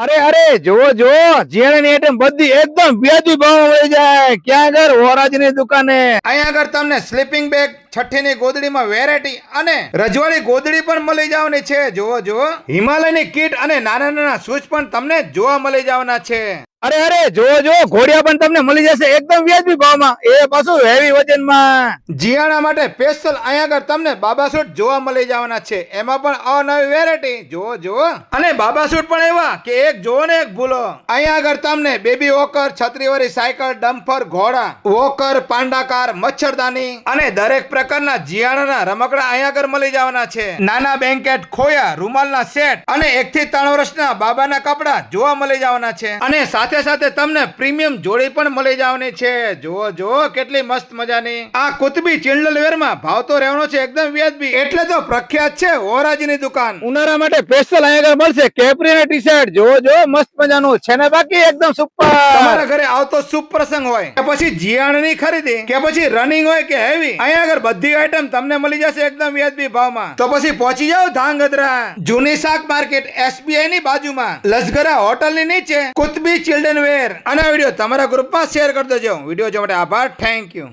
અરે અરે જો જો જીયાની આઈટમ બધી એકદમ વ્યાજબી ભાવમાં મળી જાય. ક્યાં આગળ? વોરાજની દુકાને. અહીંયા આગળ તમને સ્લીપિંગ બેગ, છઠ્ઠીની ગોદડીમાં વેરાયટી અને રજવાડી ગોદડી પણ મળી જવાની છે. જુઓ જુઓ, હિમાલયની કીટ અને નાના નાના શૂઝ પણ તમને જોવા મળી જવાના છે. અરે અરે જો જો ઘોડિયા પણ તમને મળી જશે એકદમ વ્યાજબી ભાવમાં, એ પાછું હેવી વજનમાં. જીયાણા માટે સ્પેશિયલ અહીંયા આગળ તમને બાબા સૂટ જોવા મળી જવાના છે. એમાં પણ અવનવી વેરાયટી જુઓ જુઓ, અને બાબા સૂટ પણ એવા કે એક જુઓ ને એક ભૂલો. અહીંયા આગળ તમને બેબી વોકર, છત્રીવાળી સાયકલ, ડમ્પર, ઘોડા વોકર, પાંડા કાર, મચ્છરદાની અને દરેક પ્રકારના જીયાણાના રમકડા અહીંયા આગળ મળી જવાના છે. નાના બેન્કેટ, ખોયા, રૂમાલના સેટ અને 1 થી 3 વર્ષના બાબાના કપડા જોવા મળી જવાના છે. અને સાથે સાથે તમને પ્રીમિયમ જોડી પણ મળી જવાની છે. જુઓ જુઓ કેટલી મસ્ત મજાની આ કુતબી ચિલ્ડ્રન વેર માં ભાવ તો રહેવાનો છે એકદમ વ્યાજબી, એટલે તો પ્રખ્યાત છે વોરાજીની દુકાન. ઉનાળા માટે સ્પેશિયલ અહીંયા આગળ મળશે કેપ્રી અને ટી શર્ટ. જો જો મસ્ત મજાનું છે ને, બાકી એકદમ સુપર. તમારા ઘરે આવતો શુભ પ્રસંગ હોય કે પછી જીયાણની ખરીદી કે પછી રનિંગ હોય કે હેવી, અહીંયા આગળ બધી આઈટમ તમને મળી જશે એકદમ વ્યાજબી ભાવમાં. તો પછી પહોંચી જાઓ ધાંગધ્રા જૂની શાક માર્કેટ, SBI ની બાજુમાં, લસગરા હોટલ ની નીચે, કુતબી ચિલ્ડ્રન વેર. અને આ વિડીયો તમારા ગ્રુપમાં શેર કરી દેજો. વિડીયો જોવા માટે આભાર. Thank you.